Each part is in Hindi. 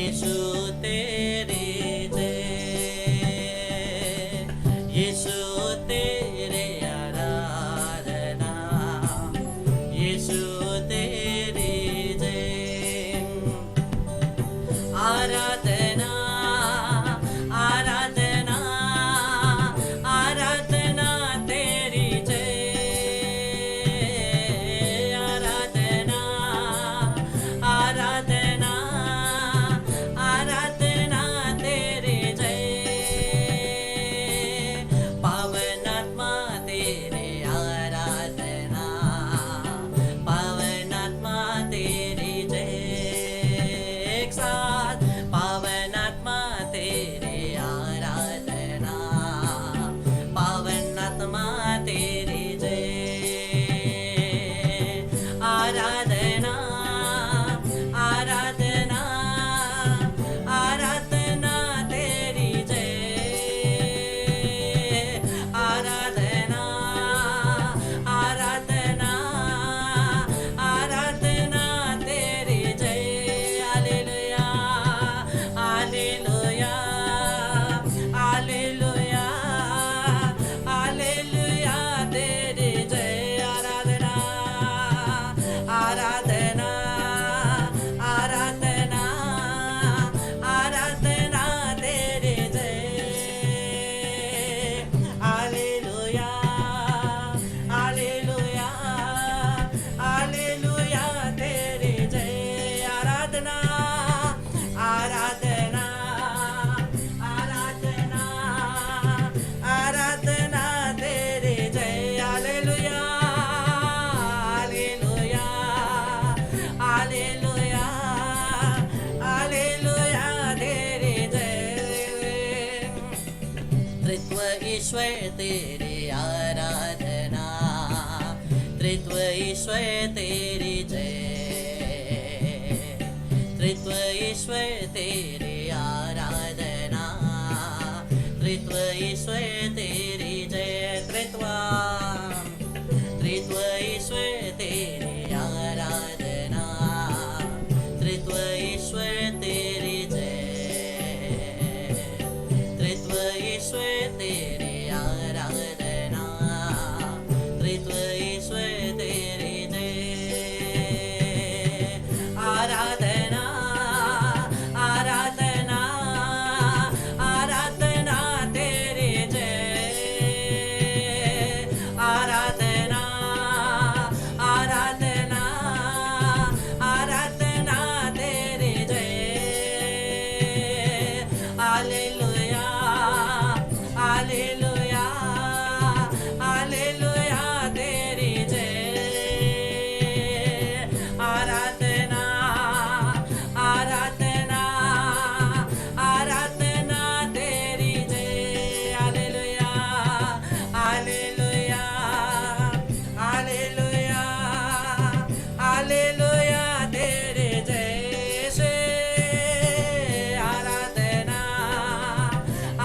यीशु तेरी जय, यीशु तेरे आराधना, यीशु तेरी जय। आराधना आराधना आराधना तेरी जय, आराधना आराधना आराधना तेरी जय। पावनात्मा तेरे आराधना, पावनात्मा तेरी जय। एक साथ पावनात्मा तेरे आराधना, पावनात्मा तेरी जय। आराधना आराधना आराधना तेरी जय, आराधना आराधना आराधना तेरी जय। हालेलुया हालेलुया हालेलुया हालेलुया तेरी जय। आराधना आराधना आराधना आराधना तेरी जय। हालेलुया हालेलुया हालेलुया तेरी जय। आराधना आराधना आराधना आराधना तेरी जय। हालेलुया हालेलुया हालेलुया हालेलुया तेरी जय। त्रित्व ईश्वर तेरी आराधना, त्रित्व ईश्वर तेरी जय, त्रित्व ईश्वर तेरी आराधना, त्रित्व ईश्वर तेरी जय। त्रित्व त्रित्व ईश्वर तेरी आराधना, त्रित्व ईश्वर तेरी जय, त्रित्व ईश्वर तेरी आराधना, त्रित्व ईश्वर तेरी जय। आराधना आराधना आराधना तेरी जय। आराधना आराधना आराधना तेरी जय। हालेलुया हालेलुया हालेलुया तेरी जय। आराधना आराधना आराधना तेरी जय। हालेलुया हालेलुया हालेलुया हालेलुया तेरी जय से। आराधना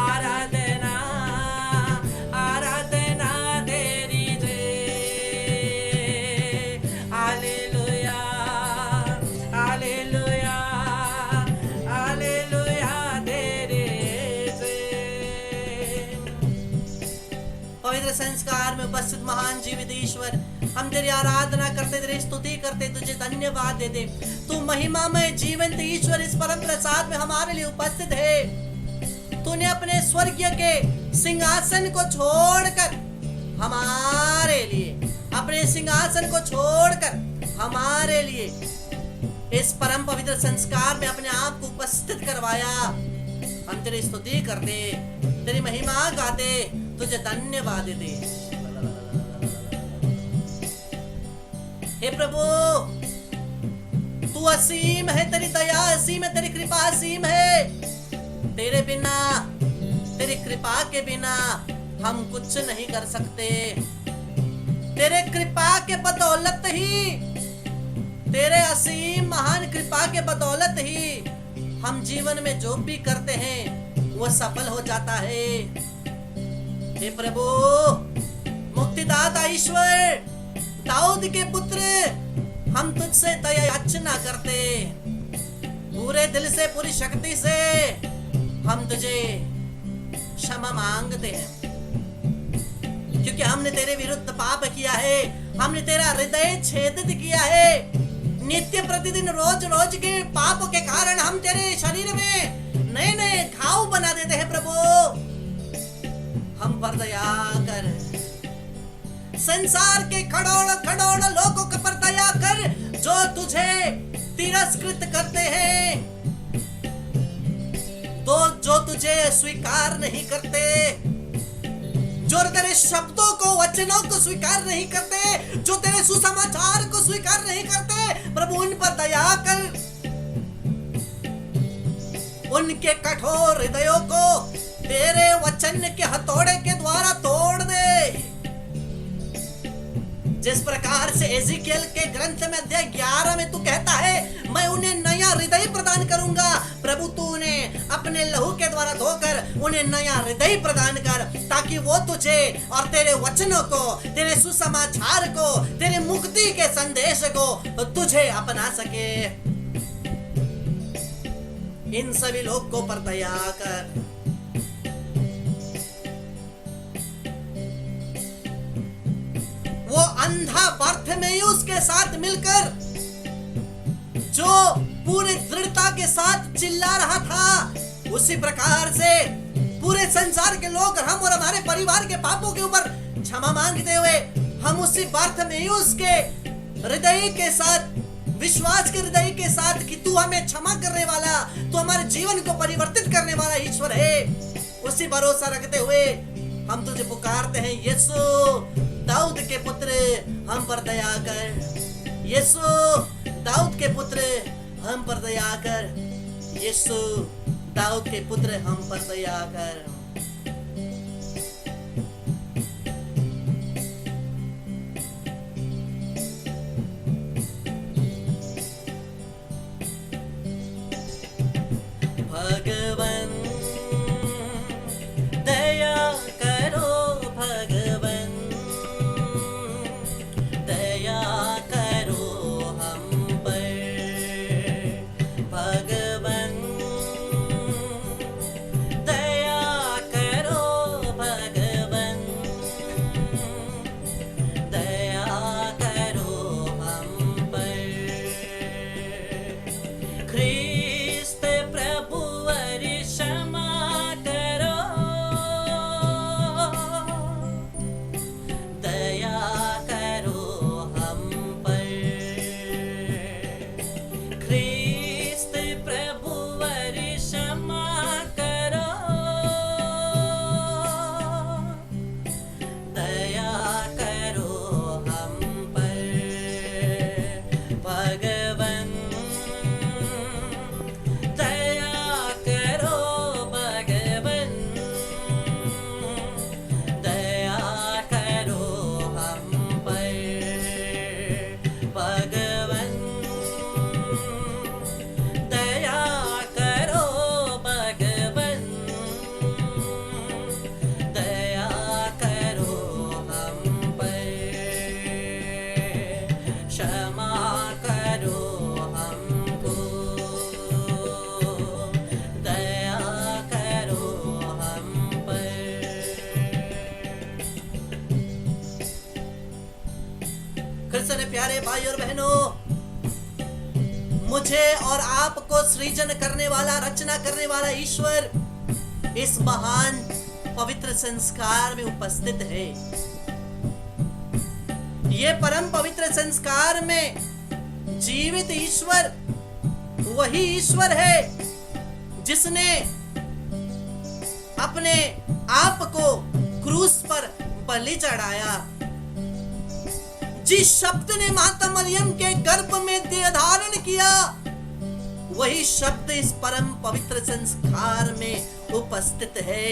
आराधना आराधना तेरी जय। हालेलुया हालेलुया हालेलुया तेरी जय। पवित्र संस्कार में उपस्थित महान जीवित ईश्वर, हम तेरी आराधना करते, तेरी स्तुति करते, तुझे धन्यवाद देते। तू महिमामय जीवंत ईश्वर इस परम प्रसाद में हमारे लिए उपस्थित है। तूने अपने स्वर्गीय के सिंहासन को छोड़कर हमारे लिए, अपने सिंहासन को छोड़कर हमारे लिए इस परम पवित्र संस्कार में अपने आप को उपस्थित करवाया। हम तेरी स्तुति करते, तेरी महिमा गाते, तुझे धन्यवाद देते। हे प्रभु, तू असीम है, तेरी दया असीम है, तेरी कृपा असीम है। तेरे बिना, तेरी कृपा के बिना हम कुछ नहीं कर सकते। तेरे कृपा के बदौलत ही, तेरे असीम महान कृपा के बदौलत ही हम जीवन में जो भी करते हैं वो सफल हो जाता है। हे प्रभु, मुक्तिदाता ईश्वर, दाऊद के पुत्र, हम तुझसे दया याचना करते, पूरे दिल से, पूरी शक्ति से हम तुझे क्षमा मांगते हैं, क्योंकि हमने तेरे विरुद्ध पाप किया है, हमने तेरा हृदय छेदित किया है। नित्य प्रतिदिन रोज रोज के पापों के कारण हम तेरे शरीर में नए नए घाव बना देते हैं। प्रभु हम पर दया कर, संसार के करोड़ करोड़ लोगों के पर दया कर जो तुझे तिरस्कृत करते हैं, तो जो तुझे स्वीकार नहीं करते, जो तेरे शब्दों को, वचनों को स्वीकार नहीं करते, जो तेरे सुसमाचार को स्वीकार नहीं करते, प्रभु उन पर दया कर, उनके कठोर हृदयों को तेरे वचन के हथौड़े के द्वारा तोड़ दे। जिस प्रकार से एजिकियल के ग्रंथ में अध्याय 11 में तू कहता है, मैं उन्हें नया हृदय प्रदान करूंगा। प्रभु तू उन्हें अपने लहू के द्वारा धोकर उन्हें नया हृदय प्रदान कर, ताकि वो तुझे और तेरे वचनों को, तेरे सुसमाचार को, तेरे मुक्ति के संदेश को तुझे अपना सके। इन सभी लोग को पर दया कर। वो अंधा बर्थमेयुस के साथ मिलकर जो पूरी दृढ़ता के साथ चिल्ला रहा था, उसी प्रकार से पूरे संसार के लोग, हम और हमारे परिवार के पापों के ऊपर क्षमा मांगते हुए, हम उसी बर्थमेयुस के हृदय के साथ, विश्वास के हृदय के साथ कि तू हमें क्षमा करने वाला, तू हमारे जीवन को परिवर्तित करने वाला ईश्वर है, उसी भरोसा रखते हुए हम तुझे पुकारते हैं। यीशु दाऊद के पुत्र हम पर दया कर, यीशु दाऊद के पुत्र हम पर दया कर, यीशु दाऊद के पुत्र हम पर दया कर। भगवन दया करो, भगवन दया करो हम पर, भगवन दया करो, भगवन दया करो हम पर। ख्रिस्त प्रभु क्षमा करो, दया करो हम पर। ख्रिस्त प्रभु क्षमा करो, दया करो हम पर। भगवन दया करो, भगवन दया करो हम पर। भगवन दया करो, भगवन दया करो हम पर। क्षमा करो हमको, दया करो हम पर। कृष्ण प्यारे भाई और बहनों, मुझे और आपको सृजन करने वाला, रचना करने वाला ईश्वर इस महान पवित्र संस्कार में उपस्थित है। ये परम पवित्र संस्कार में जीवित ईश्वर वही ईश्वर है जिसने अपने आप को क्रूस पर बलि चढ़ाया। जिस शब्द ने माता मरियम के गर्भ में देह धारण किया, वही शब्द इस परम पवित्र संस्कार में उपस्थित है।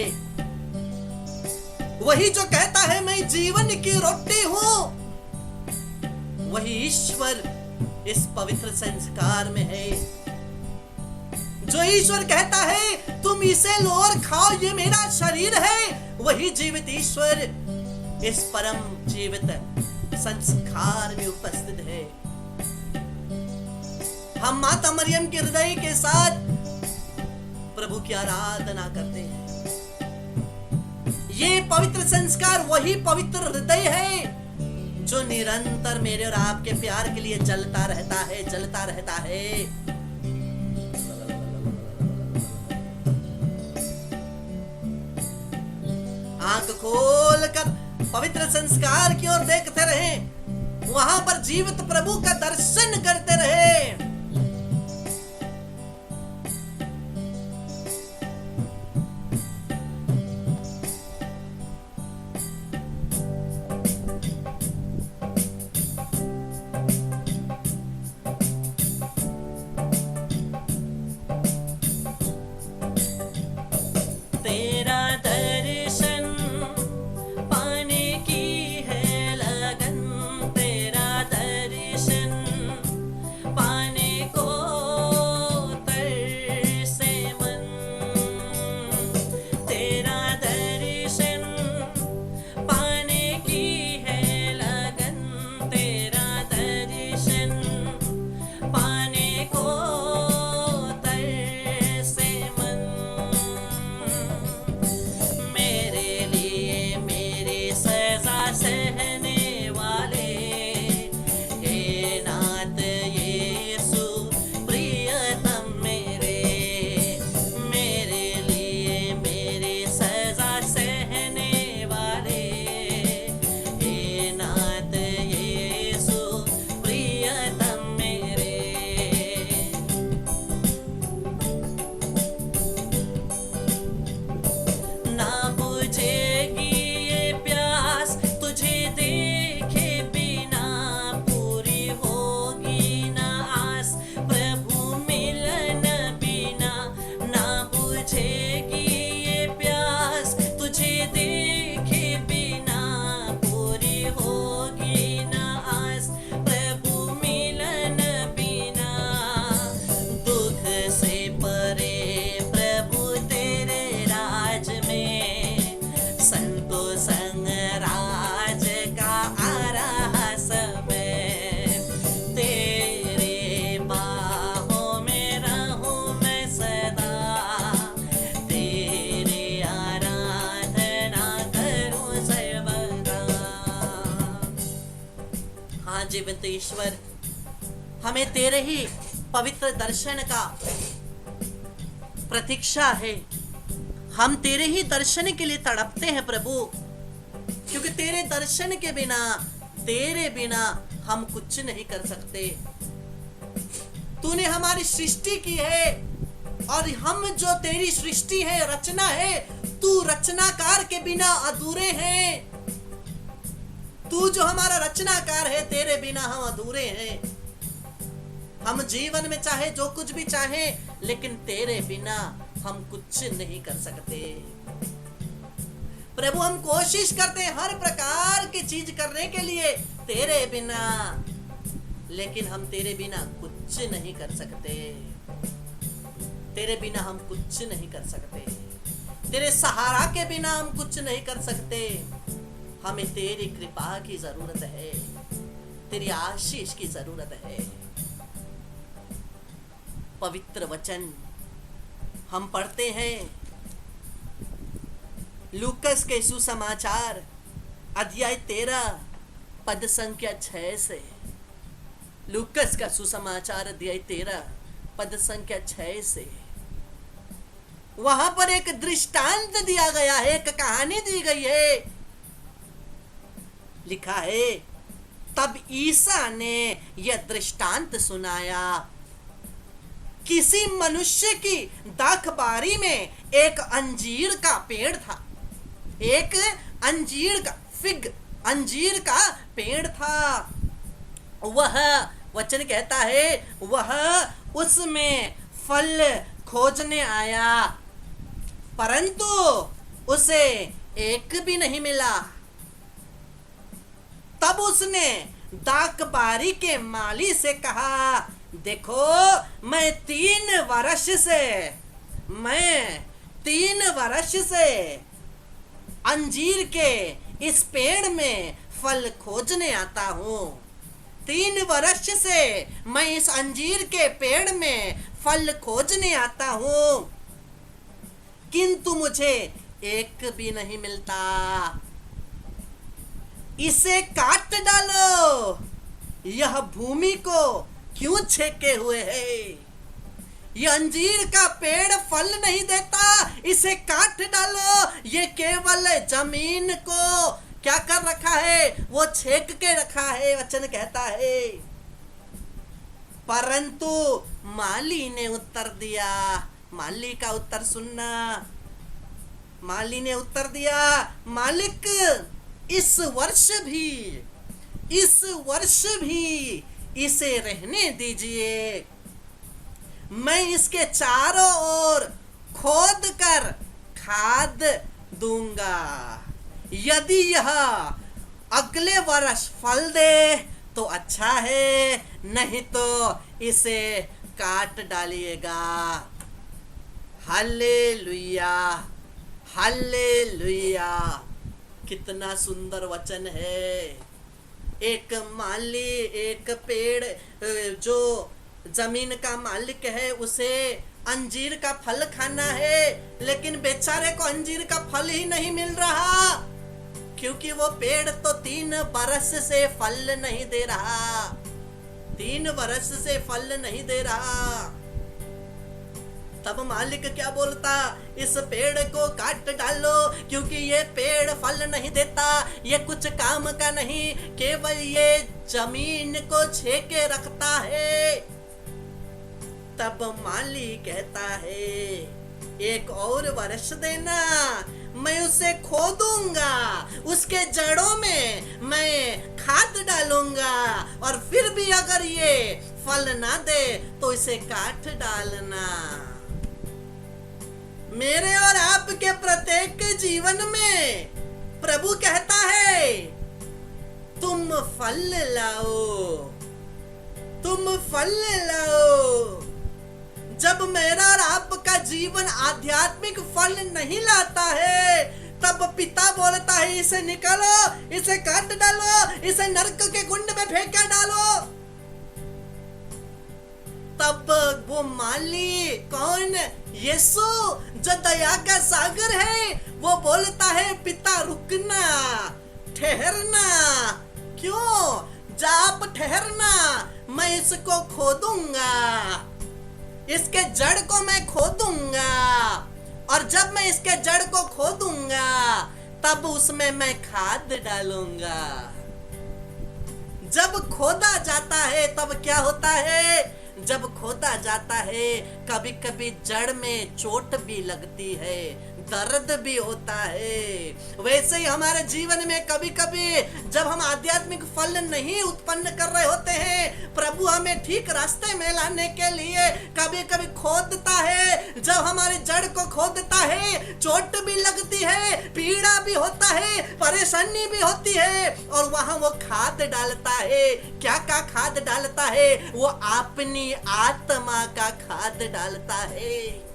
वही जो कहता है मैं जीवन की रोटी हूं, वही ईश्वर इस पवित्र संस्कार में है। जो ईश्वर कहता है तुम इसे लो और खाओ, ये मेरा शरीर है, वही जीवित ईश्वर इस परम जीवित संस्कार में उपस्थित है। हम माता मरियम के हृदय के साथ प्रभु की आराधना करते हैं। ये पवित्र संस्कार वही पवित्र हृदय है जो निरंतर मेरे और आपके प्यार के लिए जलता रहता है, जलता रहता है। आंख खोलकर पवित्र संस्कार की ओर देखते रहे, वहां पर जीवित प्रभु का दर्शन करते रहे। जीवंत ईश्वर, हमें तेरे ही पवित्र दर्शन का प्रतीक्षा है। हम तेरे ही दर्शन के लिए तड़पते हैं प्रभु, क्योंकि तेरे दर्शन के बिना, तेरे बिना हम कुछ नहीं कर सकते। तूने हमारी सृष्टि की है और हम जो तेरी सृष्टि है, रचना है, तू रचनाकार के बिना अधूरे हैं। तू जो हमारा रचनाकार है, तेरे बिना हम अधूरे हैं। हम जीवन में चाहे जो कुछ भी चाहे, लेकिन तेरे बिना हम कुछ नहीं कर सकते। प्रभु, हम कोशिश करते हैं हर प्रकार की चीज करने के लिए तेरे बिना, लेकिन हम तेरे बिना कुछ नहीं कर सकते। तेरे बिना हम कुछ नहीं कर सकते। तेरे सहारा के बिना हम कुछ नहीं कर सकते। हमें तेरी कृपा की जरूरत है, तेरी आशीष की जरूरत है। पवित्र वचन हम पढ़ते हैं लूकस के सुसमाचार अध्याय 13 पद संख्या 6 से। लूकस का सुसमाचार अध्याय 13 पद संख्या 6 से। वहां पर एक दृष्टांत दिया गया है, एक कहानी दी गई है। लिखा है, तब ईसा ने यह दृष्टांत सुनाया। किसी मनुष्य की दाखबारी में एक अंजीर का पेड़ था। एक अंजीर का अंजीर का पेड़ था। वह वचन कहता है, वह उसमें फल खोजने आया, परंतु उसे एक भी नहीं मिला। तब उसने दाखबारी के माली से कहा, देखो मैं 3 वर्ष से अंजीर के इस पेड़ में फल खोजने आता हूं, 3 वर्ष से मैं इस अंजीर के पेड़ में फल खोजने आता हूं, किंतु मुझे एक भी नहीं मिलता। इसे काट डालो, यह भूमि को क्यों छेके हुए है? यह अंजीर का पेड़ फल नहीं देता, इसे काट डालो। ये केवल जमीन को क्या कर रखा है? वो छेक के रखा है, वचन कहता है। परंतु माली ने उत्तर दिया, माली का उत्तर सुनना। माली ने उत्तर दिया, मालिक इस वर्ष भी इसे रहने दीजिए। मैं इसके चारों ओर खोद कर खाद दूंगा। यदि यह अगले वर्ष फल दे तो अच्छा है, नहीं तो इसे काट डालिएगा। Hallelujah, hallelujah. कितना सुंदर वचन है। एक माली, एक पेड़ जो जमीन का मालिक है, उसे अंजीर का फल खाना है, लेकिन बेचारे को अंजीर का फल ही नहीं मिल रहा, क्योंकि वो पेड़ तो 3 बरस से फल नहीं दे रहा। 3 बरस से फल नहीं दे रहा। तब मालिक क्या बोलता? इस पेड़ को काट डालो, क्योंकि ये पेड़ फल नहीं देता, ये कुछ काम का नहीं, केवल ये जमीन को छेके रखता है। तब माली कहता है, एक और वर्ष देना, मैं उसे खोदूंगा, उसके जड़ों में मैं खाद डालूंगा, और फिर भी अगर ये फल ना दे तो इसे काट डालना। मेरे और आपके प्रत्येक के जीवन में प्रभु कहता है, तुम फल लाओ, तुम फल लाओ। जब मेरा और आपका जीवन आध्यात्मिक फल नहीं लाता है, तब पिता बोलता है, इसे निकालो, इसे काट डालो, इसे नरक के कुंड में फेंक डालो। तब वो माली कौन? यीशु, जो दया का सागर है, वो बोलता है, पिता रुकना, ठहरना। क्यों? जा आप ठहरना, मैं इसको खोदूंगा, इसके जड़ को मैं खोदूंगा, और जब मैं इसके जड़ को खोदूंगा तब उसमें मैं खाद डालूंगा। जब खोदा जाता है तब क्या होता है? जब खोदा जाता है, कभी कभी जड़ में चोट भी लगती है, दर्द भी होता है। वैसे ही हमारे जीवन में कभी कभी जब हम आध्यात्मिक फल नहीं उत्पन्न कर रहे होते हैं, प्रभु हमें ठीक रास्ते में लाने के लिए कभी कभी खोदता है। जब हमारी जड़ को खोदता है, चोट भी लगती है, पीड़ा भी होता है, परेशानी भी होती है, और वहां वो खाद डालता है। क्या का खाद डालता है? वो अपनी आत्मा का खाद डालता है।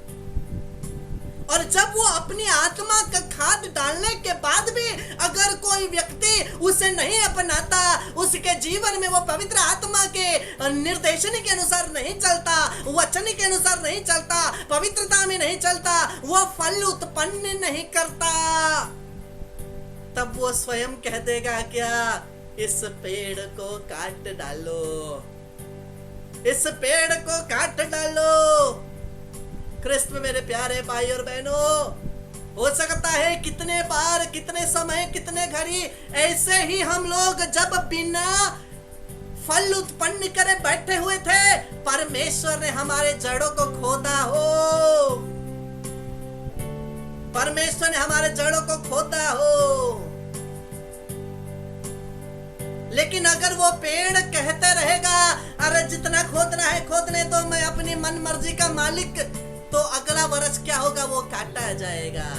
और जब वो अपनी आत्मा का खाद डालने के बाद भी अगर कोई व्यक्ति उसे नहीं अपनाता, उसके जीवन में वो पवित्र आत्मा के निर्देशन के अनुसार नहीं चलता, वचन के अनुसार नहीं चलता, पवित्रता में नहीं चलता, वो फल उत्पन्न नहीं करता, तब वो स्वयं कह देगा क्या? इस पेड़ को काट डालो, इस पेड़ को काट डालो। क्रिस्त में मेरे प्यारे भाई और बहनों, हो सकता है कितने बार, कितने समय, कितने घड़ी ऐसे ही हम लोग जब बिना फल उत्पन्न करे बैठे हुए थे, परमेश्वर ने हमारे जड़ों को खोदा हो, परमेश्वर ने हमारे जड़ों को खोदा हो। लेकिन अगर वो पेड़ कहते रहेगा, अरे जितना खोदना है खोदने दो, मैं अपनी मन मर्जी का मालिक, तो अगला वर्ष क्या होगा? वो काटा जाएगा।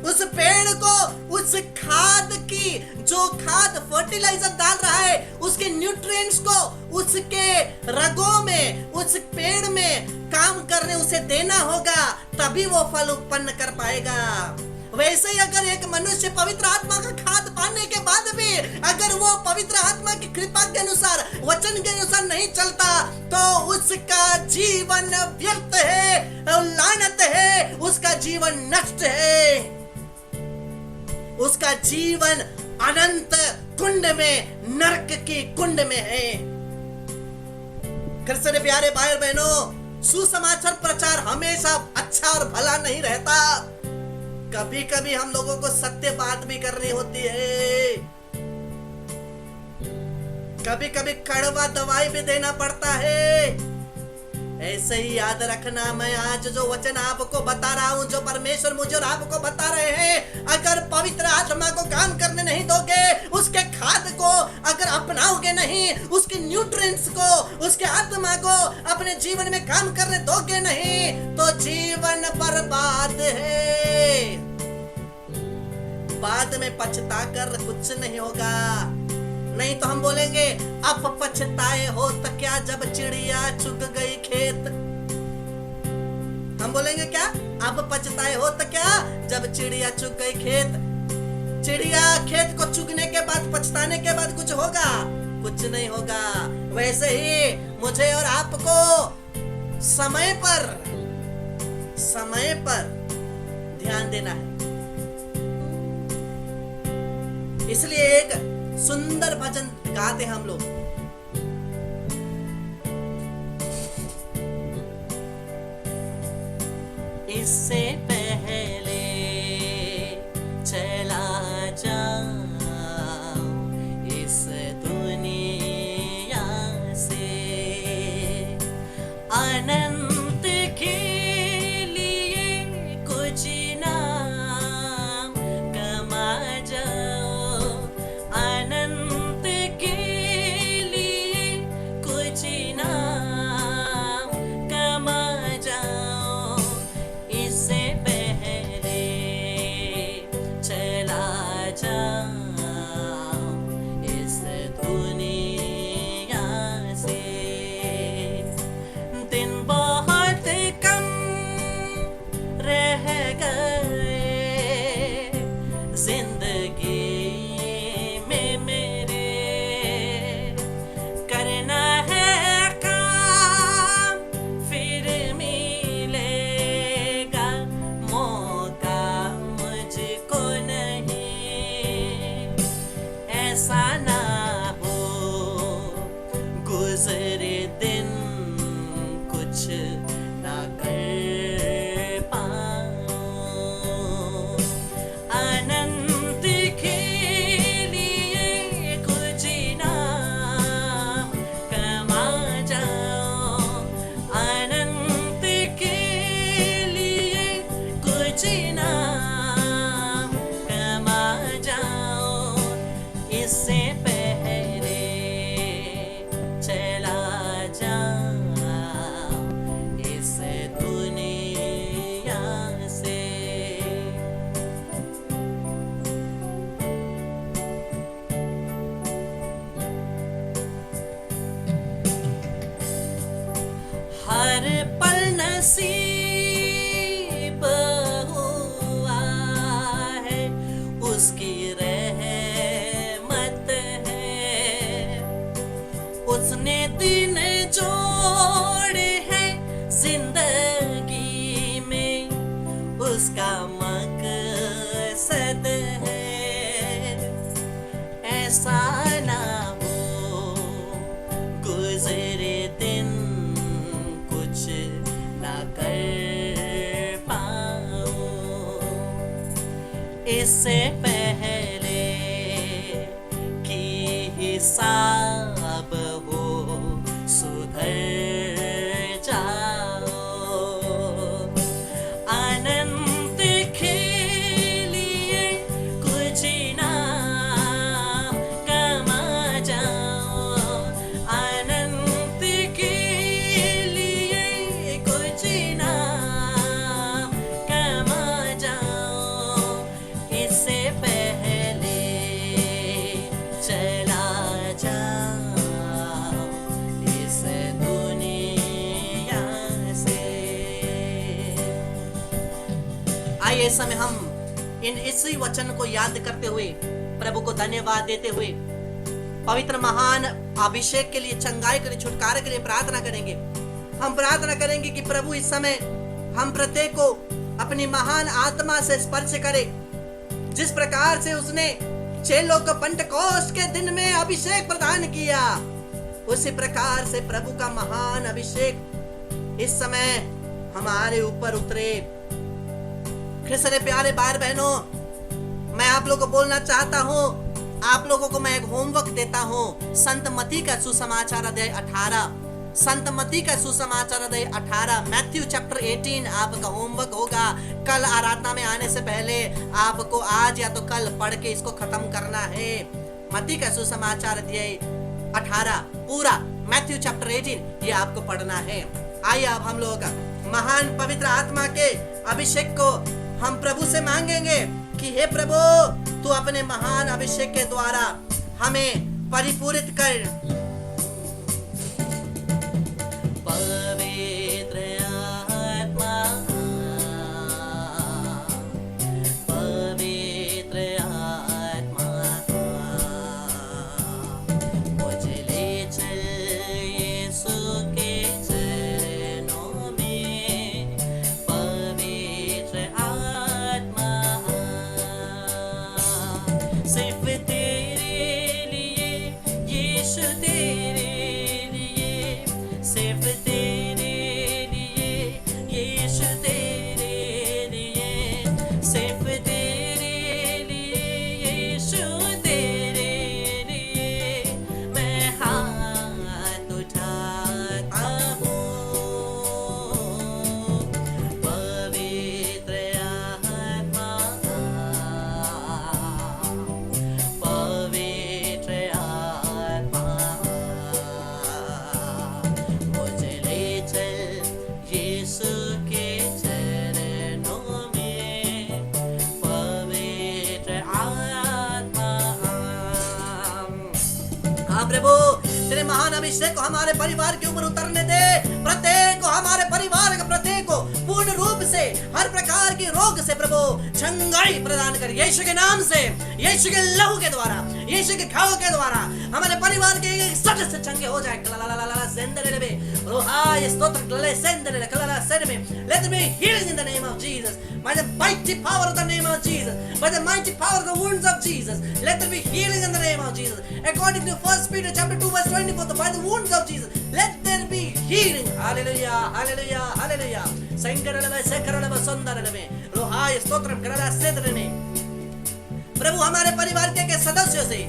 उस पेड़ को उस खाद की, जो खाद फर्टिलाइजर डाल रहा है, उसके न्यूट्रिएंट्स को उसके रगों में, उस पेड़ में काम करने उसे देना होगा, तभी वो फल उत्पन्न कर पाएगा। वैसे ही अगर एक मनुष्य पवित्र आत्मा का खाद पाने के बाद भी अगर वो पवित्र आत्मा की कृपा के अनुसार, वचन के अनुसार नहीं चलता, तो उसका जीवन व्यर्थ है, लानत है, उसका जीवन नष्ट है, उसका जीवन अनंत कुंड में, नरक की कुंड में है। क्रिश्चियन प्यारे भाई और बहनों, सुसमाचार प्रचार हमेशा अच्छा और भला नहीं रहता। कभी कभी हम लोगों को सत्य बात भी करनी होती है, कभी कभी कड़वा दवाई भी देना पड़ता है। ऐसे ही याद रखना, मैं आज जो वचन आपको बता रहा हूं, जो परमेश्वर मुझे और आपको बता रहे हैं, अगर पवित्र आत्मा को काम करने नहीं दोगे, उसके खाद को अगर अपनाओगे नहीं, उसके न्यूट्रिएंट्स को, उसके आत्मा को अपने जीवन में काम करने दोगे नहीं, तो जीवन बर्बाद है। बाद में पछता कर कुछ नहीं होगा। नहीं तो हम बोलेंगे, अब पछताए हो तो क्या जब चिड़िया चुग गई खेत। हम बोलेंगे क्या, अब पछताए हो तो क्या जब चिड़िया चुग गई खेत। चिड़िया खेत को चुगने के बाद, पछताने के बाद कुछ होगा? कुछ नहीं होगा। वैसे ही मुझे और आपको समय पर ध्यान देना है। इसलिए एक सुंदर भजन गाते हम लोग। इससे पहले चला जाऊं इस दुनिया से, अनंत के लिए कुछ नाम कमा जाओ, अनंत के लिए कुछ नाम कमा जाओ, इससे पहले चला जाओ इस दुनिया से। दिन बहुत कम रह गए जिंदगी में मेरे, करना है काम फिर मिलेगा मौका मुझको नहीं। ऐसा ना हो गुजरे दिन कुछ ना कर पाऊं, अनंत के लिए कुछ नाम कमा जाओ, अनंत के लिए कुछ नाम कमा जाओ, इससे पहले चला जाओ इस दुनिया से। हर पल नसीब हुआ है, उसकी रहमत है, उसने दिन जोड़े हैं जिंदगी में, उसका मकसद है। ऐसा ना हो गुजरे दिन कुछ ना कर पाऊं, इससे पहले कि हिसाब हो सुधर जाओ, अनंत के लिए कुछ नाम कमा जाओ, अनंत के लिए कुछ नाम कमा जाओ, इससे पहले चला जाओ इस दुनिया से। आइए इस समय हम इसी वचन को याद करते हुए प्रभु को धन्यवाद देते हुए पवित्र महान अभिषेक के लिए, चंगाई के लिए, छुटकारे के लिए प्रार्थना करेंगे। हम प्रार्थना करेंगे कि प्रभु इस समय हम प्रत्येक को अपनी महान आत्मा से स्पर्श करे। जिस प्रकार से उसने चेलों को पेंटेकोस्ट के दिन में अभिषेक प्रदान किया, उसी प्रकार से प्रभु का महान अभिषेक इस समय हमारे ऊपर उतरे। ख्रिस्त प्यारे भाई बहनों, मैं आप लोगों को बोलना चाहता हूँ, आप लोगों को मैं एक होमवर्क देता हूँ। संत मत्ती का सुसमाचार अध्याय 18, संत मत्ती का सुसमाचार अध्याय 18, मैथ्यू चैप्टर 18 आपका होमवर्क होगा। कल आराधना में आने से पहले आपको आज या तो कल पढ़ के इसको खत्म करना है। मत्ती का सुसमाचार अध्याय 18 पूरा, मैथ्यू चैप्टर 18 ये आपको पढ़ना है। आइए अब हम लोग महान पवित्र आत्मा के अभिषेक को हम प्रभु से मांगेंगे कि हे प्रभु, तू अपने महान अभिषेक के द्वारा हमें परिपूरित कर। पवित्र आत्मा, पवित्र आत्मा, मुझे ले चल यीशु के चरणों में। पवित्र आत्मा, सिर्फ तेरे लिए यीशु, तेरे लिए, सिर्फ तेरे लिए यीशु, तेरे लिए, सिर्फ तेरे लिए यीशु, तेरे लिए मैं हाथ उठाता हूँ। पवित्र आत्मा, पवित्र आत्मा, मुझे ले चल यीशु के चरणों में। पवित्र आत्मा, हाँ प्रभु, तेरे महान अभिषेक को हमारे परिवार के ऊपर उतरने दे। प्रत्येक को, हमारे परिवार का प्रत्येक को पूर्ण रूप से हर प्रकार की रोग से प्रभु चंगाई प्रदान कर। यीशु के नाम से, यीशु के लहू के द्वारा, यीशु के घाव के द्वारा हमारे परिवार के एक सदस्य चंगे हो जाए। Let there be healing in the name of Jesus. By the mighty power of the name of Jesus. By the mighty power of the wounds of Jesus. Let there be healing in the name of Jesus. According to 1 Peter chapter 2 verse 24, by the wounds of Jesus, let there be healing. Hallelujah, hallelujah, hallelujah. संकरलवे सकरलवे सुंदरलवे रोहाय stotram करला सेदरने। प्रभु हमारे परिवार के सदस्यों से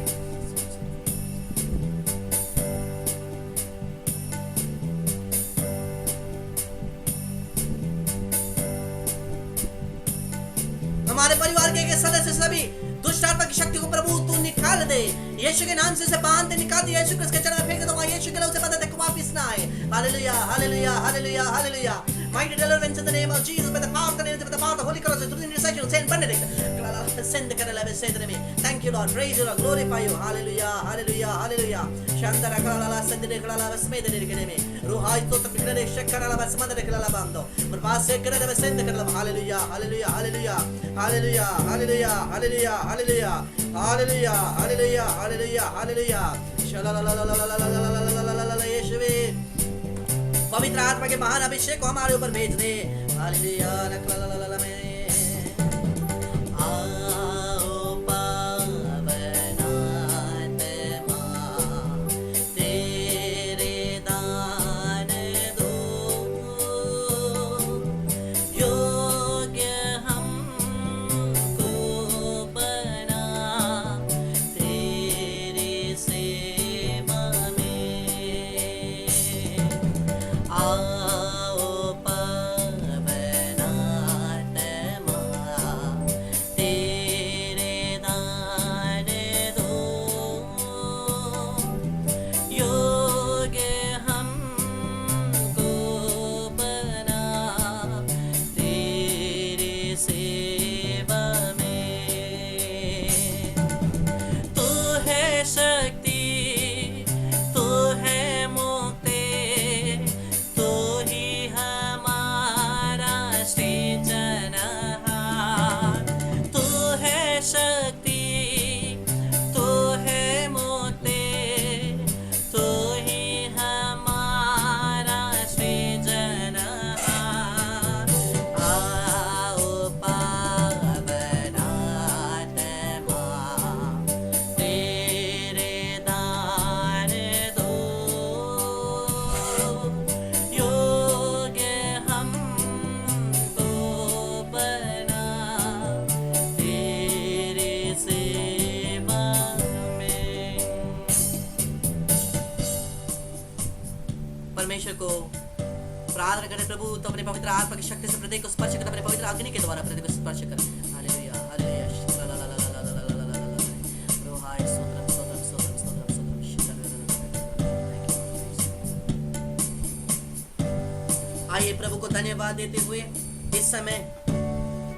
हमारे परिवार के सदस्य सभी दुष्ट आत्मा की शक्ति को प्रभु तू निकाल दे। यीशु के नाम से बांध दे, निकाल दे। यीशु क्रिस्त के चरण में फेंक दे, यीशु के नाम से बंद दे, वापस ना आए। Hallelujah, hallelujah, hallelujah, hallelujah. Mighty deliverance in the name of Jesus, by the power of the name, by the power of the Holy Cross, through the intercession of Saint Benedict. Thank you, Lord. Praise you, Lord. Glorify you. Hallelujah, hallelujah, hallelujah. Shandara kalala sendere kalala vesmedere keleme. Ruhai stotra bikrede shekara la vesmadere kalala bando. Berbase kerede vesende kalala. Hallelujah, hallelujah, hallelujah, hallelujah, hallelujah, hallelujah, hallelujah, hallelujah, hallelujah, hallelujah, hallelujah. Shalalalalalalalalalalalalalalala यीशुवे पवित्र आत्मा के महान अभिषेक को हमारे ऊपर भेज दे। हालेलुया, लकलालालाला में आओ पावन आत्मा, तेरे दान दो, योग्य हमको बना तेरी सेवा में। आओ पवन आत्मा, प्रभु तो अपने पवित्र आत्मा की शक्ति से प्रत्येक को स्पर्श कर, अपने पवित्र अग्नि के द्वारा प्रत्येक को स्पर्श कर। Hallelujah hallelujah. रोहाय स्तोत्रम स्तोत्रम स्तोत्रम स्तोत्रम स्तोत्रम। आइए प्रभु को धन्यवाद देते हुए इस समय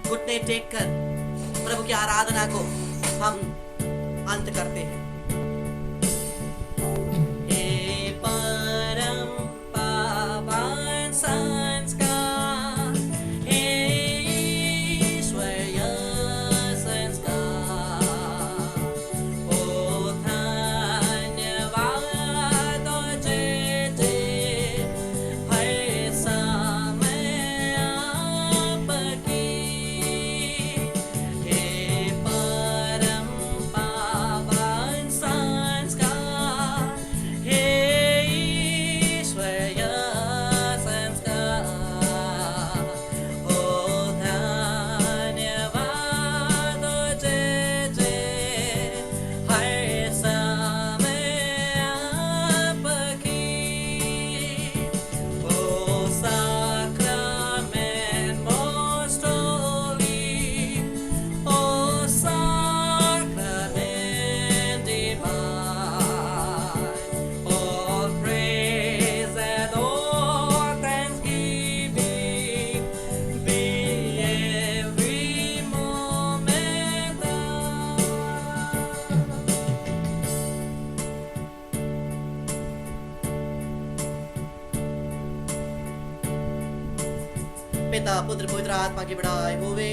घुटने टेक कर प्रभु की आराधना को हम अंत करते हैं। पिता पुत्र पवित्र आत्मा की बड़ाई होवे,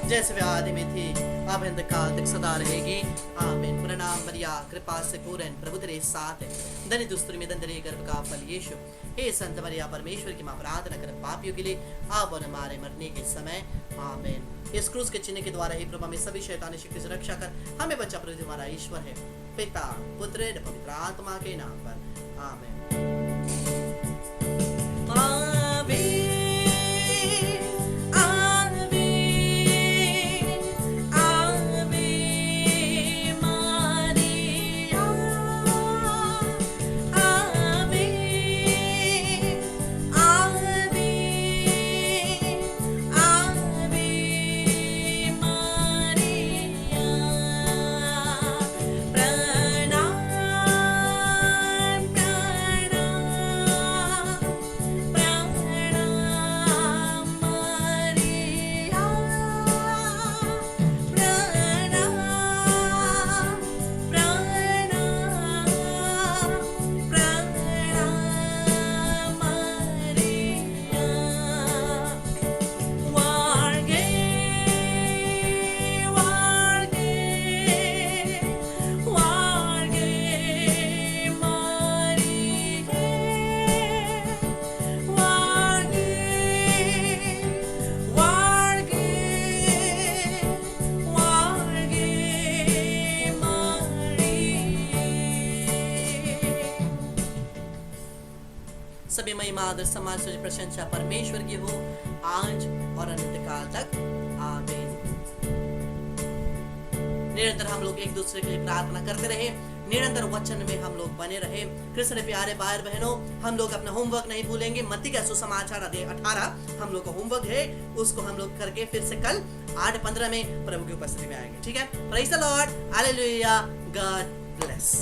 जैसे वे आदि में थी अब अंत काल तक सदा रहेगी। आमीन। प्रणाम मरिया, कृपा से पूर्ण प्रभु तेरे साथ है, धन्य तू स्त्री में धन्य गर्भ का फल यीशु। हे संत मरिया परमेश्वर की मां, प्रार्थना कर पापियों के लिए अब और हमारे मरने के समय। आमीन। इस क्रूस के चिन्ह के द्वारा ही प्रभु हमें सभी शैतानी शक्ति से रक्षा कर हमें बचा, प्रभु हमारा ईश्वर है, पिता पुत्र पवित्र आत्मा के नाम पर। आमीन। सभी महिमा आदर सम्मान से प्रशंसा परमेश्वर की हो, आज और अनंत काल तक। आमीन। निरंतर हम लोग एक दूसरे के लिए प्रार्थना करते रहे, निरंतर वचन में हम लोग बने रहे। कृष्ण प्यारे भाई बहनों, हम लोग अपना होमवर्क नहीं भूलेंगे। मत्ती का सुसमाचार अध्याय 18 हम लोग का होमवर्क है, उसको हम लोग करके फिर से कल 8:15 में प्रभु की उपस्थिति में आएंगे। ठीक है। Praise the Lord, hallelujah, God bless.